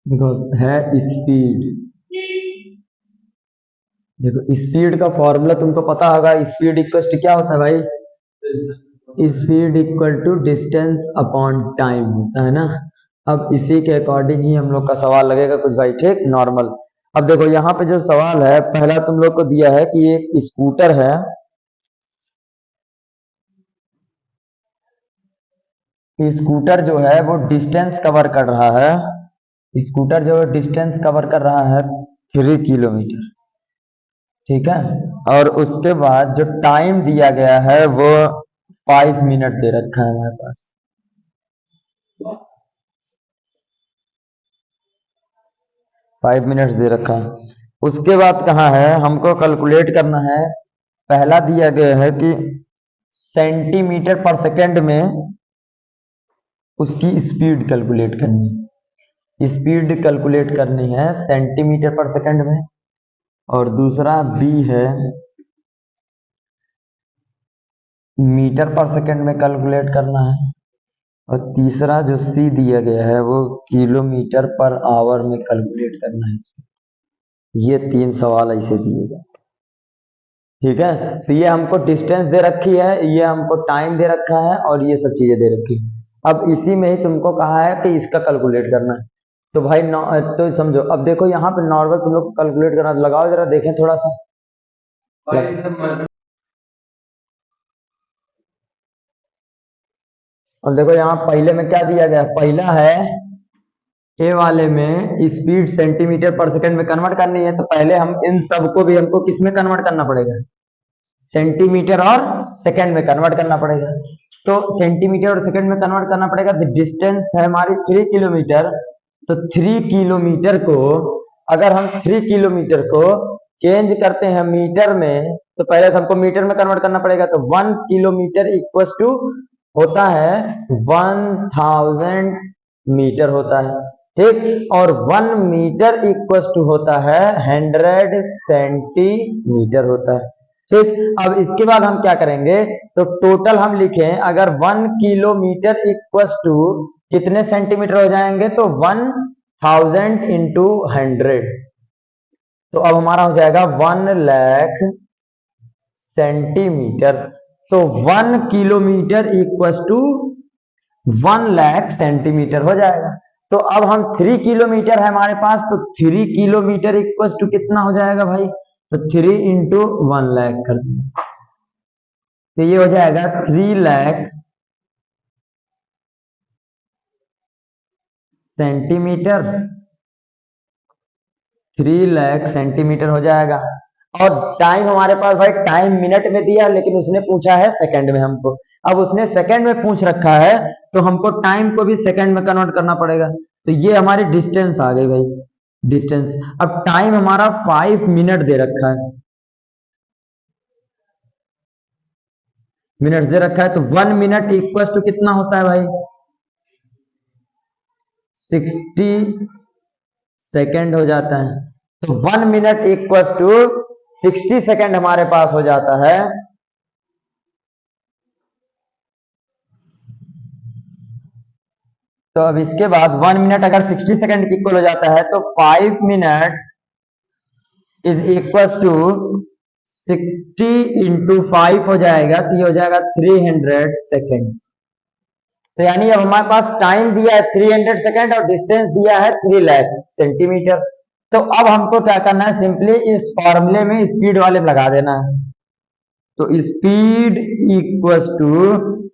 देखो है स्पीड। देखो स्पीड का फॉर्मूला तुमको पता होगा, स्पीड इक्वल टू क्या होता है भाई? Speed equal to distance upon time होता है ना। अब इसी के अकॉर्डिंग ही हम लोग का सवाल लगेगा कुछ भाई, ठीक नॉर्मल। अब देखो यहाँ पे जो सवाल है, पहला तुम लोग को दिया है कि एक स्कूटर है। स्कूटर जो है वो डिस्टेंस कवर कर रहा है, स्कूटर जो डिस्टेंस कवर कर रहा है 3 किलोमीटर, ठीक है। और उसके बाद जो टाइम दिया गया है वो 5 मिनट दे रखा है हमारे पास। 5 मिनट्स दे रखा है। उसके बाद कहाँ है, हमको कैलकुलेट करना है। पहला दिया गया है कि सेंटीमीटर पर सेकंड में उसकी स्पीड कैलकुलेट करनी है, स्पीड कैलकुलेट करनी है सेंटीमीटर पर सेकंड में। और दूसरा बी है मीटर पर सेकंड में कैलकुलेट करना है। और तीसरा जो सी दिया गया है वो किलोमीटर पर आवर में कैलकुलेट करना है। ये 3 सवाल ऐसे दिए गए, ठीक है। तो ये हमको डिस्टेंस दे रखी है, ये हमको टाइम दे रखा है, और ये सब चीजें दे रखी है। अब इसी में ही तुमको कहा है कि इसका कैलकुलेट करना है। तो भाई तो समझो, अब देखो यहाँ पे नॉर्मल तुम लोग कैलकुलेट करना, लगाओ जरा देखें थोड़ा सा। अब देखो यहाँ पहले में क्या दिया गया, पहला है ए वाले में स्पीड सेंटीमीटर पर सेकंड में कन्वर्ट करनी है, तो पहले हम इन सबको भी हमको किस में कन्वर्ट करना पड़ेगा, सेंटीमीटर और सेकंड में कन्वर्ट करना पड़ेगा। तो सेंटीमीटर और सेकंड में कन्वर्ट करना पड़ेगा। तो डिस्टेंस है हमारी 3 किलोमीटर। तो 3 किलोमीटर को, अगर हम 3 किलोमीटर को चेंज करते हैं मीटर में, तो पहले तो हमको मीटर में कन्वर्ट करना पड़ेगा। तो 1 किलोमीटर इक्वल टू होता है 1000 मीटर होता है, ठीक। और 1 मीटर इक्वल टू होता है 100 सेंटीमीटर होता है, ठीक। अब इसके बाद हम क्या करेंगे, तो टोटल हम लिखें, अगर 1 किलोमीटर इक्वल टू कितने सेंटीमीटर हो जाएंगे, तो 1000 इंटू 100। तो अब हमारा हो जाएगा 1 लाख सेंटीमीटर। तो 1 kilometre equal to 1 lakh centimetre हो जाएगा। तो अब हम 3 किलोमीटर है हमारे पास, तो 3 किलोमीटर इक्वल टू कितना हो जाएगा भाई, तो 3 इंटू 1 लाख कर देंगे। तो ये हो जाएगा 3 लाख सेंटीमीटर, 3 लाख सेंटीमीटर हो जाएगा। और टाइम हमारे पास भाई, टाइम मिनट में दिया लेकिन उसने पूछा है सेकंड में हमको। अब उसने सेकंड में पूछ रखा है, तो हमको टाइम को भी सेकंड में कन्वर्ट करना पड़ेगा। तो ये हमारी डिस्टेंस आ गई भाई, डिस्टेंस। अब टाइम हमारा 5 मिनट दे रखा है, मिनट्स दे रखा है। तो 1 मिनट इक्वल टू कितना होता है भाई, 60 सेकेंड हो जाता है। तो 1 मिनट इक्वल टू 60 सेकेंड हमारे पास हो जाता है। तो अब इसके बाद 1 मिनट अगर 60 सेकेंड की इक्वल हो जाता है, तो 5 minute is equal to 60 into 5 हो जाएगा। तो ये हो जाएगा 300 सेकेंड्स। तो यानी अब हमारे पास टाइम दिया है 300 सेकेंड और डिस्टेंस दिया है 3 लाख सेंटीमीटर। तो अब हमको क्या करना है, सिंपली इस फॉर्मूले में स्पीड वाले में लगा देना है। तो speed equals to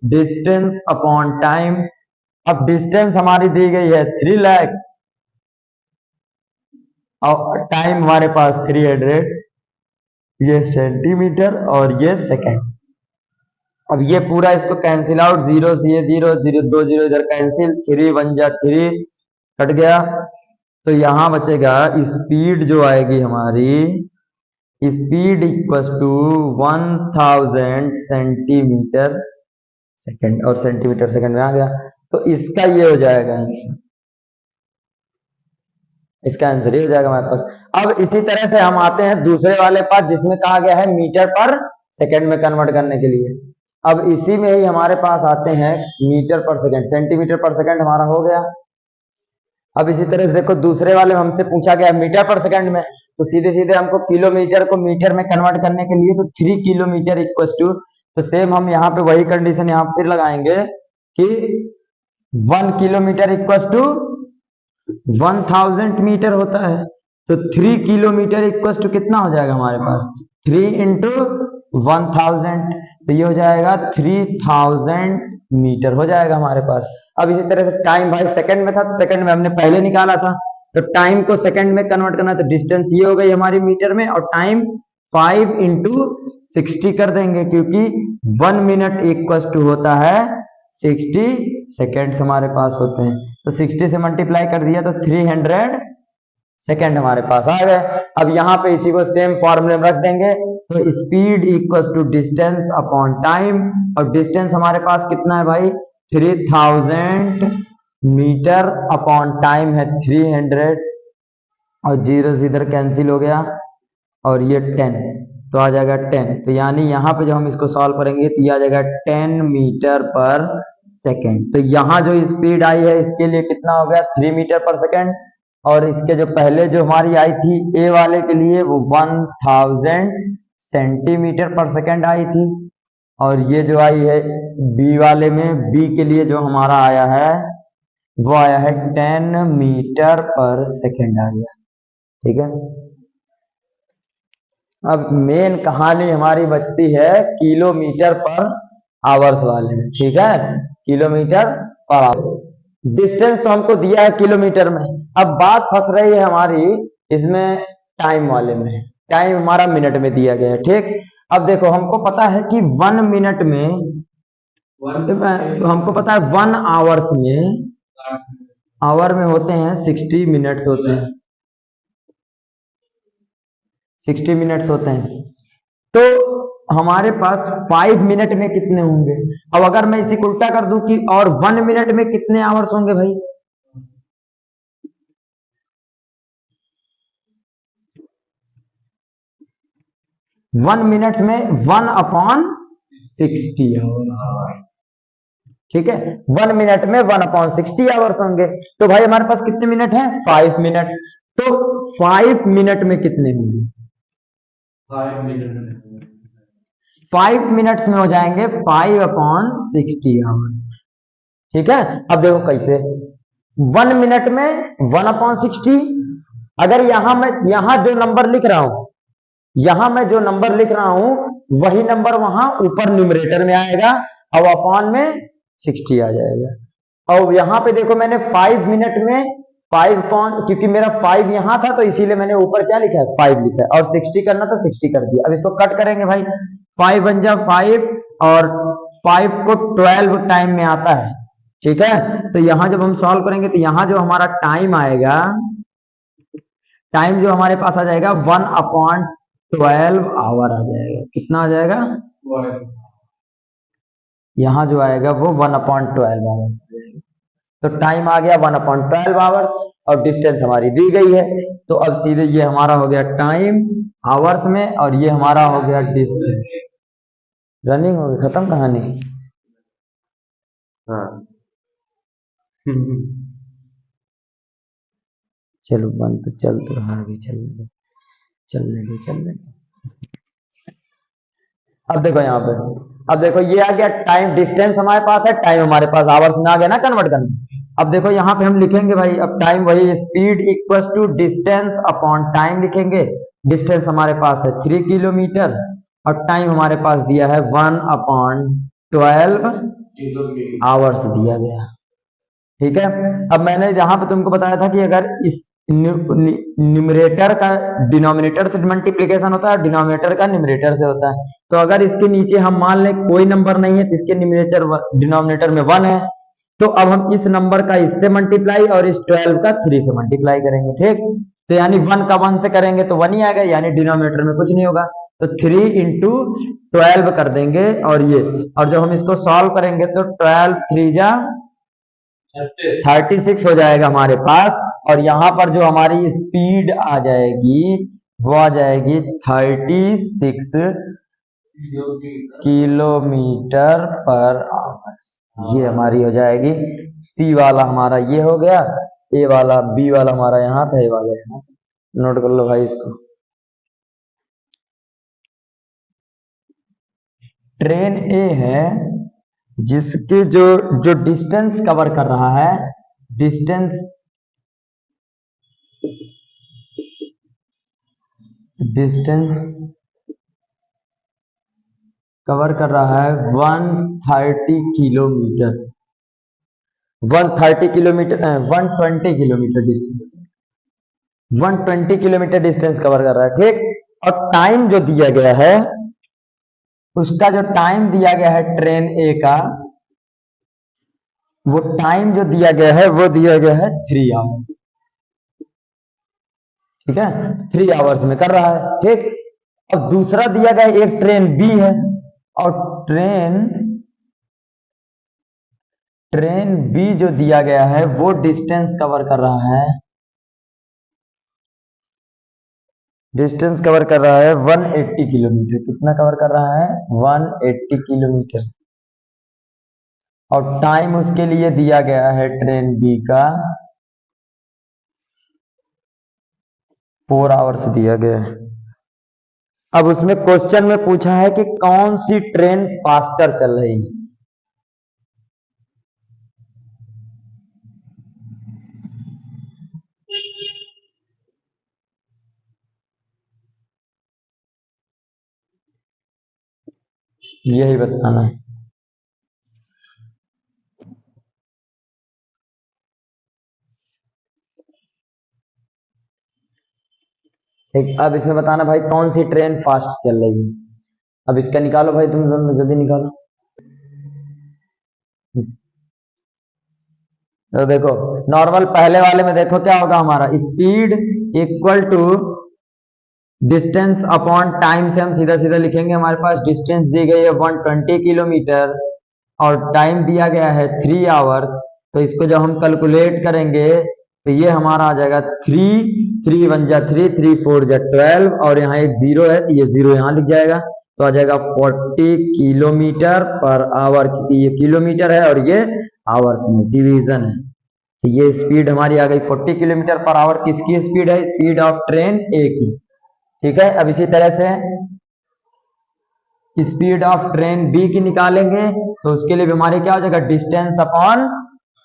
distance upon time. अब डिस्टेंस हमारी दी गई है 3 लाख और टाइम हमारे पास 300, ये सेंटीमीटर और ये सेकेंड। अब ये पूरा इसको कैंसिल आउट, जीरो से ये जीरो, जीरो 2 जीरो इधर कैंसिल, 3 1 जा 3 कट गया। तो यहां बचेगा स्पीड जो आएगी हमारी, speed equal to 1000 centimetre second, और सेंटीमीटर सेकंड में आ गया। तो इसका ये हो जाएगा आंसर, इसका आंसर ये हो जाएगा हमारे पास। अब इसी तरह से हम आते हैं दूसरे वाले पास, जिसमें कहा गया है मीटर पर सेकंड में कन्वर्ट करने के लिए। अब इसी में ही हमारे पास आते हैं मीटर पर सेकंड, सेंटीमीटर पर सेकंड हमारा हो गया। अब इसी तरह से देखो दूसरे वाले में हमसे पूछा गया मीटर पर सेकंड में, तो सीधे सीधे हमको किलोमीटर को मीटर में कन्वर्ट करने के लिए तो 3 किलोमीटर इक्वल टू, तो सेम हम यहाँ पे वही कंडीशन यहाँ फिर लगाएंगे कि 1 किलोमीटर इक्वल टू 1000 मीटर होता है, तो 3 किलोमीटर इक्वल टू कितना हो जाएगा हमारे पास 3 इंटू 1000, तो ये हो जाएगा 3000 मीटर हो जाएगा हमारे पास। अब इसी तरह से टाइम भाई सेकंड में था तो सेकंड में हमने पहले निकाला था, तो टाइम को सेकंड में कन्वर्ट करना, तो डिस्टेंस ये हो गई हमारी मीटर में, और टाइम 5 इंटू 60 कर देंगे, क्योंकि 1 मिनट इक्वल टू होता है 60 सेकेंड्स हमारे पास होते हैं, तो 60 से मल्टीप्लाई कर दिया तो 300 सेकेंड हमारे पास आ गए। अब यहाँ पे इसी को सेम फॉर्मूले में रख देंगे, तो speed equals to distance upon time, और डिस्टेंस हमारे पास कितना है भाई 3000 मीटर अपॉन टाइम है 300, और जीरो से इधर कैंसिल हो गया, और ये 10, तो आ जाएगा 10, तो यानी यहाँ पे जब हम इसको सॉल्व करेंगे तो ये आ जाएगा 10 मीटर पर सेकेंड। तो यहाँ जो स्पीड आई है इसके लिए कितना हो गया 3 मीटर पर सेकेंड, और इसके जो पहले जो हमारी आई थी ए वाले के लिए वो 1000 सेंटीमीटर पर सेकेंड आई थी, और ये जो आई है बी वाले में, बी के लिए जो हमारा आया है वो आया है 10 मीटर पर सेकेंड आ गया। ठीक है, अब मेन कहानी हमारी बचती है किलोमीटर पर आवर्स वाले में। ठीक है, किलोमीटर पर आवर, डिस्टेंस तो हमको दिया है किलोमीटर में, अब बात फंस रही है हमारी इसमें टाइम वाले में, टाइम हमारा मिनट में दिया गया है। ठीक, अब देखो हमको पता है कि 1 मिनट में, हमको पता है 1 आवर्स में, आवर में होते हैं 60 मिनट्स होते हैं, 60 मिनट्स होते हैं, तो हमारे पास 5 मिनट में कितने होंगे। अब अगर मैं इसी को उल्टा कर दूं कि और 1 मिनट में कितने आवर्स होंगे भाई, वन मिनट में 1/60 आवर्स। ठीक है, 1 मिनट में 1/60 आवर्स होंगे, तो भाई हमारे पास कितने मिनट हैं 5 मिनट, तो 5 मिनट में कितने होंगे 5 मिनट्स में हो जाएंगे 5/60 आवर्स। ठीक है, अब देखो कैसे 1 मिनट में 1/60, अगर यहां जो नंबर लिख रहा हूं, यहां मैं जो नंबर लिख रहा हूं वही नंबर वहां ऊपर न्यूमरेटर में आएगा, और अपॉन में 60 आ जाएगा। और यहां पे देखो मैंने 5 मिनट में 5 क्योंकि मेरा 5 यहां था तो इसीलिए मैंने ऊपर क्या लिखा है 5 लिखा है, और 60 करना तो 60 कर दिया। अब इसको कट करेंगे भाई, 5 बन जा 5, और 5 को 12 टाइम में आता है। ठीक है, तो यहां जब हम सॉल्व करेंगे तो यहां जो हमारा टाइम आएगा, टाइम जो हमारे पास आ जाएगा 1/12 आवर आ जाएगा। कितना आ जाएगा, यहां जो आएगा वो 1/12 आवर्स आ जाएगा। तो टाइम आ गया 1/12 आवर्स, और डिस्टेंस हमारी दी गई है, तो अब सीधे ये हमारा हो गया टाइम आवर्स में, और ये हमारा हो गया डिस्टेंस। रनिंग हो गई, खत्म कहानी। हाँ चलो बंद तो चल तो रहा है, अभी चलने दो चलने दो चलने दो। अब देखो यहाँ पे, अब देखो ये आ गया टाइम, डिस्टेंस हमारे पास है, टाइम हमारे पास आवर्स में आ गया ना कन्वर्ट करना। अब देखो यहाँ पे हम लिखेंगे भाई, अब टाइम वही speed equals to distance upon time लिखेंगे। डिस्टेंस हमारे पास है 3 किलोमीटर, और टाइम हमारे पास दिया है 1/12 आवर्स दिया गया। ठीक है, अब मैंने यहाँ पे तुमको बताया था कि अगर इस न्यूमरेटर का डिनोमिनेटर से मल्टीप्लिकेशन होता है, डिनोमिनेटर का न्यूमरेटर से होता है, तो अगर इसके नीचे हम मान लें कोई नंबर नहीं है तो इसके न्यूमरेटर डिनोमिनेटर में 1 है, तो अब हम इस नंबर का इससे मल्टीप्लाई और इस 12 का 3 से मल्टीप्लाई करेंगे। ठीक, तो यानी 1 का 1 से करेंगे तो 1 ही आएगा, यानी डिनोमिनेटर में कुछ नहीं होगा, तो 3 इंटू 12 कर देंगे, और ये, और जब हम इसको सॉल्व करेंगे तो 12 3 जा 36 हो जाएगा हमारे पास, और यहाँ पर जो हमारी स्पीड आ जाएगी वो आ जाएगी 36 किलोमीटर पर आवर। ये हमारी हो जाएगी सी वाला, हमारा ये हो गया, ए वाला बी वाला हमारा यहाँ था, ए वाला यहाँ था। नोट कर लो भाई इसको। ट्रेन ए है जिसके जो जो डिस्टेंस कवर कर रहा है, डिस्टेंस कवर कर रहा है 130 kilometre, 130 kilometre 120 kilometre distance, 120 kilometre distance cover कर रहा है, ठीक। और टाइम जो दिया गया है, उसका जो टाइम दिया गया है ट्रेन ए का, वो टाइम जो दिया गया है वो दिया गया है 3 आवर्स, ठीक है, 3 आवर्स में कर रहा है, ठीक। अब दूसरा दिया गया एक ट्रेन बी है, और ट्रेन बी जो दिया गया है वो डिस्टेंस कवर कर रहा है, डिस्टेंस कवर कर रहा है 180 किलोमीटर। कितना कवर कर रहा है? 180 किलोमीटर। और टाइम उसके लिए दिया गया है ट्रेन बी का 4 आवर्स दिया गया है। अब उसमें क्वेश्चन में पूछा है कि कौन सी ट्रेन फास्टर चल रही है। यही बताना है। ठीक, अब इसमें बताना भाई कौन सी ट्रेन फास्ट चल रही है। अब इसका निकालो भाई, तुम दोनों जल्दी निकालो। तो देखो नॉर्मल पहले वाले में देखो क्या होगा, हमारा speed equal to distance upon time से हम सीधा सीधा लिखेंगे। हमारे पास डिस्टेंस दी गई है 120 किलोमीटर और टाइम दिया गया है 3 आवर्स। तो इसको जब हम कैलकुलेट करेंगे तो ये हमारा आ जाएगा 3 1 जा 3 3 4 जा 12 और यहाँ एक जीरो है तो ये जीरो यहाँ लिख जाएगा, तो आ जाएगा 40 किलोमीटर पर आवर, क्योंकि ये किलोमीटर है और ये आवर्स में डिवीजन है। तो ये स्पीड हमारी आ गई 40 किलोमीटर पर आवर। किसकी स्पीड है? स्पीड ऑफ ट्रेन ए की, ठीक है। अब इसी तरह से स्पीड ऑफ ट्रेन बी की निकालेंगे तो उसके लिए भी हमारे क्या हो जाएगा, डिस्टेंस अपॉन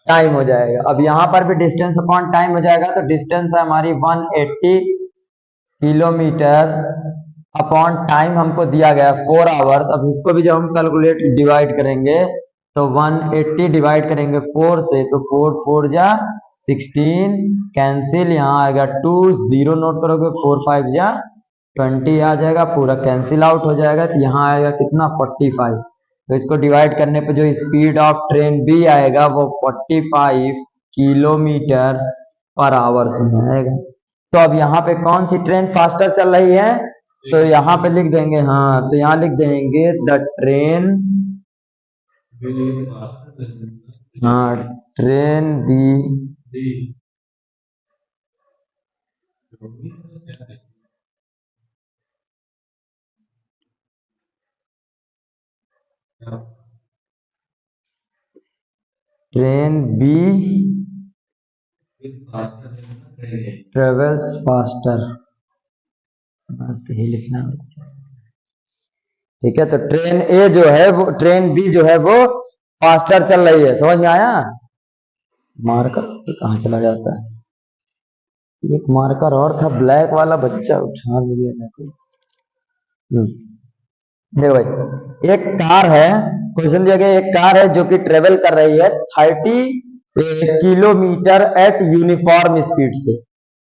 टाइम हो जाएगा। अब यहाँ पर भी डिस्टेंस अपॉन टाइम हो जाएगा, तो डिस्टेंस है हमारी 180 किलोमीटर अपॉन टाइम हमको दिया गया 4 आवर्स। अब इसको भी जब हम कैलकुलेट डिवाइड करेंगे तो 180 डिवाइड करेंगे 4 से, तो 4 4 जा 16 कैंसिल, यहाँ आएगा 2 0 नोट करोगे, 4 5 जा 20 आ जाएगा, पूरा कैंसिल आउट हो जाएगा। तो यहाँ आएगा कितना 45। तो इसको डिवाइड करने पे जो स्पीड ऑफ ट्रेन बी आएगा वो 45 किलोमीटर पर आवर्स में आएगा। तो अब यहाँ पे कौन सी ट्रेन फास्टर चल रही है, तो यहाँ पे लिख देंगे, हाँ तो यहाँ लिख देंगे द ट्रेन, हाँ train B train B travels faster, बस यही लिखना है, ठीक है। तो ट्रेन ए जो है वो, ट्रेन बी जो है वो फास्टर चल रही है, समझ में आया। मार्कर कहाँ चला जाता है, एक मार्कर और था ब्लैक वाला, बच्चा उठा लिया कोई। देखो भाई एक कार है, क्वेश्चन दिया गया एक कार है जो कि ट्रेवल कर रही है 30 किलोमीटर एट यूनिफॉर्म स्पीड से।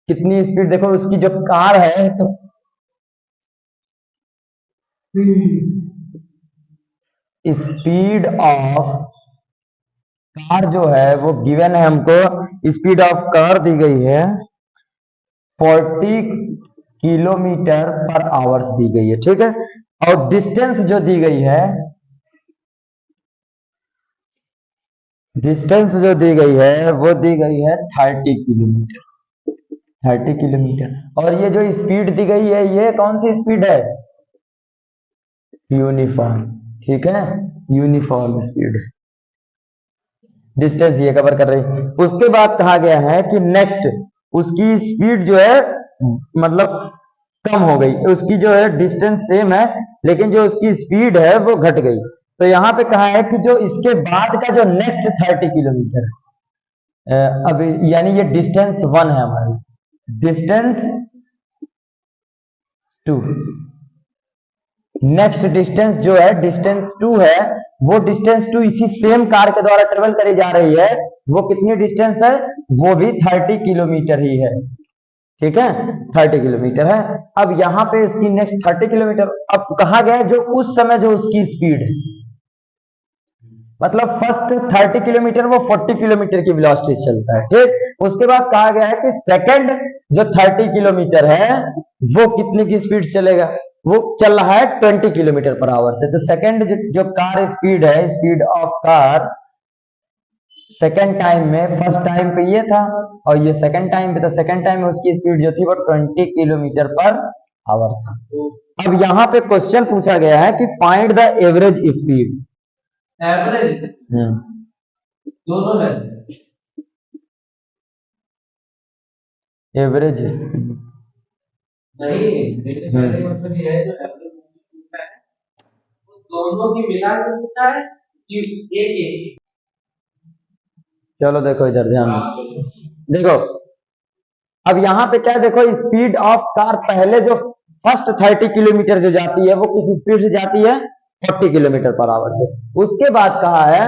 कितनी स्पीड देखो उसकी जो कार है, तो स्पीड ऑफ कार जो है वो गिवन है हमको, स्पीड ऑफ कार दी गई है 40 किलोमीटर पर आवर्स दी गई है, ठीक है। और डिस्टेंस जो दी गई है, डिस्टेंस जो दी गई है वो दी गई है 30 किलोमीटर, 30 किलोमीटर। और ये जो स्पीड दी गई है ये कौन सी स्पीड है, यूनिफॉर्म, ठीक है, यूनिफॉर्म स्पीड है। डिस्टेंस ये कवर कर रही है। उसके बाद कहा गया है कि नेक्स्ट उसकी स्पीड जो है मतलब कम हो गई, उसकी जो है डिस्टेंस सेम है लेकिन जो उसकी स्पीड है वो घट गई। तो यहाँ पे कहा है कि जो इसके बाद का जो नेक्स्ट 30 किलोमीटर अब यानी ये डिस्टेंस 1 है हमारी, डिस्टेंस 2, नेक्स्ट डिस्टेंस जो है डिस्टेंस 2 है, वो डिस्टेंस 2 इसी सेम कार के द्वारा ट्रेवल करी जा रही है। वो कितनी डिस्टेंस है, वो भी 30 किलोमीटर ही है। ठीक है, 30 किलोमीटर है। अब यहाँ पे इसकी नेक्स्ट 30 किलोमीटर, अब कहा गया जो उस समय जो उसकी स्पीड है, मतलब फर्स्ट 30 किलोमीटर वो 40 किलोमीटर की वेलोसिटी चलता है। ठीक, उसके बाद कहा गया है कि सेकंड जो 30 किलोमीटर है वो कितने की स्पीड चलेगा, वो चल रहा है 20 किलोमीटर पर आवर से। तो सेकंड जो कार स्पीड है, speed of car second time में फर्स्ट टाइम पे ये था और ये सेकंड टाइम पे, तो सेकंड टाइम में उसकी स्पीड जो थी वो 20 किलोमीटर पर आवर था। अब यहाँ पे क्वेश्चन पूछा गया है कि find the average speed. Average दोनों में एवरेज स्पीड नहीं, मतलब ये है जो एवरेज पूछा है वो दोनों की मिला के पूछा है कि एक एक। चलो देखो इधर ध्यान देखो, अब यहाँ पे क्या देखो, स्पीड ऑफ कार पहले जो फर्स्ट 30 किलोमीटर जो जाती है वो किस स्पीड से जाती है, 40 किलोमीटर पर आवर से। उसके बाद कहा है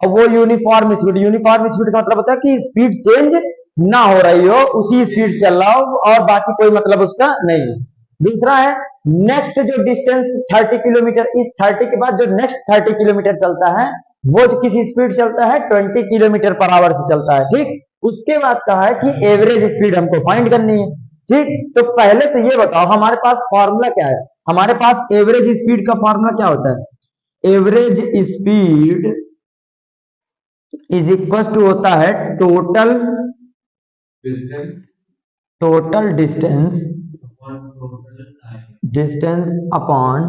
अब वो यूनिफॉर्म स्पीड, यूनिफॉर्म स्पीड का मतलब होता है कि स्पीड चेंज ना हो रही हो, उसी स्पीड चल रहा हो और बाकी कोई मतलब उसका नहीं है। दूसरा है नेक्स्ट जो डिस्टेंस 30 किलोमीटर, इस 30 के बाद जो नेक्स्ट 30 किलोमीटर चलता है वो किस स्पीड चलता है, 20 किलोमीटर पर आवर से चलता है। ठीक, उसके बाद कहा है कि एवरेज स्पीड हमको फाइंड करनी है। ठीक, तो पहले तो ये बताओ हमारे पास फॉर्मूला क्या है, हमारे पास एवरेज स्पीड का फॉर्मूला क्या होता है, average speed is equal to होता है total distance, distance upon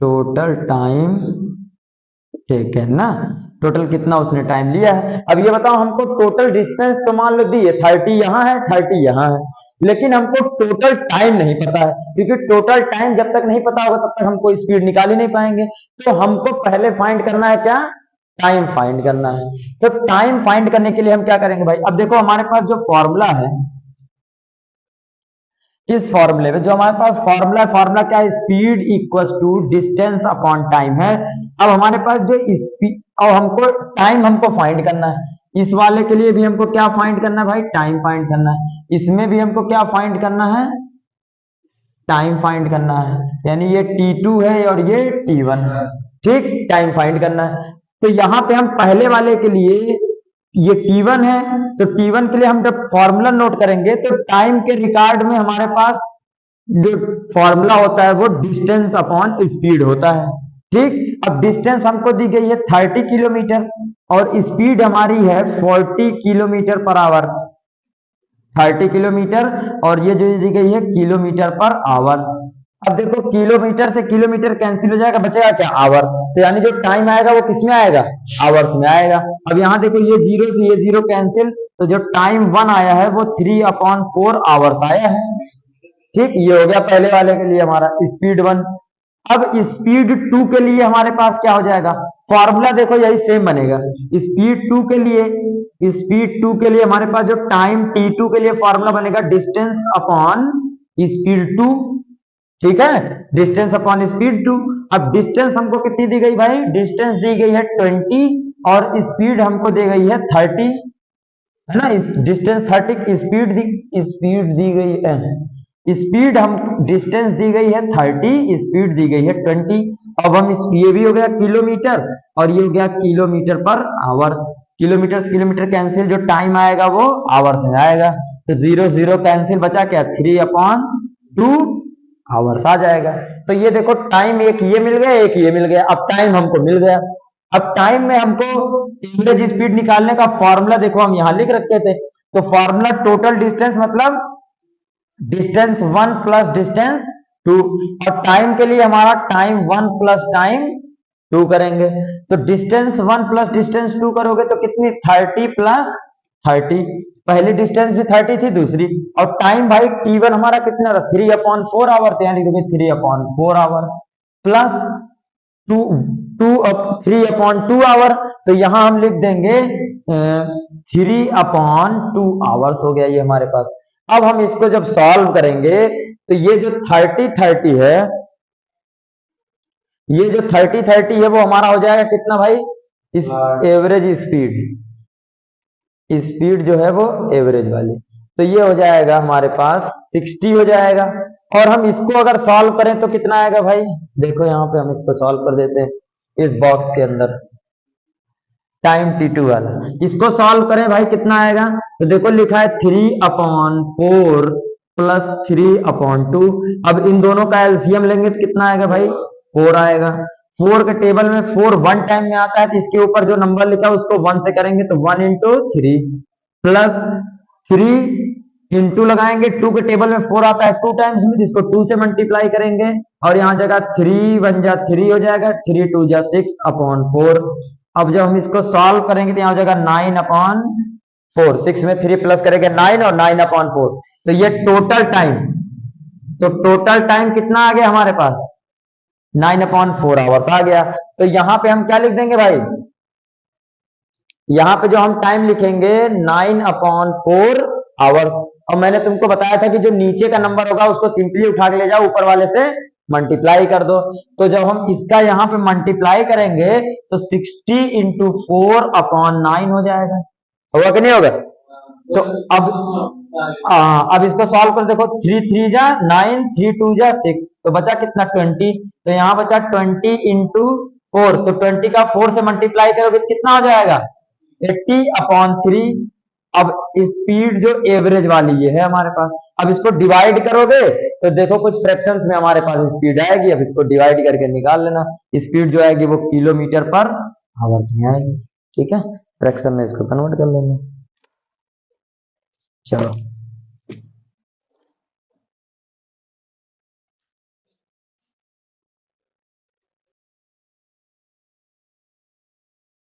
total time taken ना, टोटल कितना उसने टाइम लिया है। अब ये बताओ हमको टोटल डिस्टेंस तो मान लो दी है 30 यहाँ है 30 यहाँ है, लेकिन हमको टोटल टाइम नहीं पता है, क्योंकि टोटल टाइम जब तक नहीं पता होगा तब तक हमको स्पीड निकाल ही नहीं पाएंगे। तो हमको पहले फाइंड करना है क्या, टाइम फाइंड करना है। तो टाइम फाइंड करने के लिए हम क्या करेंगे भाई, अब देखो हमारे पास जो फॉर्मूला है, इस फॉर्मूले में जो हमारे पास फॉर्मूला क्या है, speed equal to distance upon time है। अब हमारे पास जो स्पीड और हमको टाइम हमको फाइंड करना है, इस वाले के लिए भी हमको क्या फाइंड करना है भाई, टाइम फाइंड करना है। इसमें भी हमको क्या फाइंड करना है, टाइम फाइंड करना है, यानी ये T2 है और ये T1 है। ठीक, टाइम फाइंड करना है। तो यहाँ पे हम पहले वाले के लिए ये T1 है, तो T1 के लिए हम जब फॉर्मूला नोट करेंगे तो टाइम के रिकॉर्ड में हमारे पास जो फॉर्मूला होता है वो डिस्टेंस अपॉन स्पीड होता है। ठीक, अब डिस्टेंस हमको दी गई है 30 किलोमीटर और स्पीड हमारी है 40 किलोमीटर पर आवर, 30 किलोमीटर और ये जो दी गई है किलोमीटर पर आवर। अब देखो किलोमीटर से किलोमीटर कैंसिल हो जाएगा, बचेगा क्या, आवर। तो यानी जो टाइम आएगा वो किस में आएगा, आवर्स में आएगा। अब यहाँ देखो ये जीरो से ये जीरो कैंसिल, तो जो टाइम 1 आया है वो 3/4 आवर्स आया है। ठीक, ये हो गया पहले वाले के लिए हमारा स्पीड 1। अब स्पीड 2 के लिए हमारे पास क्या हो जाएगा, फॉर्मूला देखो यही सेम बनेगा। स्पीड 2 के लिए हमारे पास जो टाइम T2 के लिए फॉर्मूला बनेगा डिस्टेंस अपॉन स्पीड 2। ठीक है, डिस्टेंस अपॉन स्पीड 2। अब डिस्टेंस हमको कितनी दी गई भाई, डिस्टेंस दी गई है 20 और स्पीड हमको दी गई है 30, है ना, डिस्टेंस 30, स्पीड दी गई है, स्पीड हम डिस्टेंस दी गई है 30, स्पीड दी गई है 20। अब हम ये भी हो गया किलोमीटर और ये हो गया किलोमीटर पर आवर। किलोमीटर से किलोमीटर कैंसिल, जो टाइम आएगा वो आवर्स में आएगा, तो 0 0 कैंसिल, बचा क्या 3/2 आवर्स आ जाएगा। तो ये देखो टाइम एक ये मिल गया, एक ये मिल गया। अब टाइम हमको मिल गया। अब टाइम में हमको एवरेज स्पीड निकालने का फॉर्मूला देखो हम यहां लिख रखे थे, तो फॉर्मूला टोटल डिस्टेंस मतलब डिस्टेंस 1 प्लस डिस्टेंस 2, और टाइम के लिए हमारा टाइम 1 प्लस टाइम 2 करेंगे। तो डिस्टेंस 1 प्लस डिस्टेंस 2 करोगे तो कितनी, 30 प्लस 30। पहली डिस्टेंस भी 30 थी, दूसरी। और टाइम भाई T1 हमारा कितना था, 3/4 आवर, तो यहाँ लिख दोगे 3/4 आवर प्लस 2, 3/2 आवर, तो यहां हम लिख देंगे 3/2 आवर्स हो गया ये हमारे पास। अब हम इसको जब सॉल्व करेंगे तो ये जो 30 है, ये जो 30 है वो हमारा हो जाएगा कितना भाई, इस एवरेज स्पीड जो है वो एवरेज वाली, तो ये हो जाएगा हमारे पास 60 हो जाएगा। और हम इसको अगर सॉल्व करें तो कितना आएगा भाई, देखो यहाँ पे हम इसको सॉल्व कर देते हैं इस बॉक्स के अंदर, टाइम T2 वाला, इसको सॉल्व करें भाई कितना आएगा, तो देखो लिखा है 3/4 प्लस 3/2। अब इन दोनों का एलसीएम लेंगे तो कितना आएगा भाई, 4 आएगा। 4 के टेबल में 4 1 टाइम में आता है, तो इसके ऊपर जो नंबर लिखा है उसको 1 से करेंगे तो 1 × 3 प्लस 3 इंटू लगाएंगे, 2 के टेबल में 4 आता है 2 टाइम्स में, इसको 2 से मल्टीप्लाई करेंगे और यहाँ जगह 3 1 जा 3 हो जाएगा, 3 2 जा 6/4। अब जब हम इसको सॉल्व करेंगे तो यहाँ हो जाएगा 9/4, 6 में 3 प्लस करेंगे 9 और 9/4, तो ये टोटल टाइम, तो टोटल टाइम कितना आ गया हमारे पास, 9/4 आवर्स आ गया। तो यहां पे हम क्या लिख देंगे भाई, यहां पे जो हम टाइम लिखेंगे 9/4 आवर्स। और मैंने तुमको बताया था कि जो नीचे का नंबर होगा उसको सिंपली उठा के ले जाओ, ऊपर वाले से मल्टीप्लाई कर दो। तो जब हम इसका यहाँ पे मल्टीप्लाई करेंगे तो 60 × 4/9 हो जाएगा, होगा कि नहीं होगा। तो अब इसको सॉल्व कर देखो, 3 3 जा 9, 3 2 जा 6, तो बचा कितना 20, तो यहाँ बचा 20 × 4, तो 20 का 4 से मल्टीप्लाई करोगे तो कितना हो जाएगा 80/3। अब स्पीड जो एवरेज वाली ये है हमारे पास, अब इसको डिवाइड करोगे तो देखो कुछ फ्रैक्शंस में हमारे पास स्पीड आएगी, अब इसको डिवाइड करके निकाल लेना, स्पीड जो आएगी वो किलोमीटर पर आवर्स में आएगी, ठीक है, फ्रैक्शन में इसको कन्वर्ट कर लेंगे। चलो।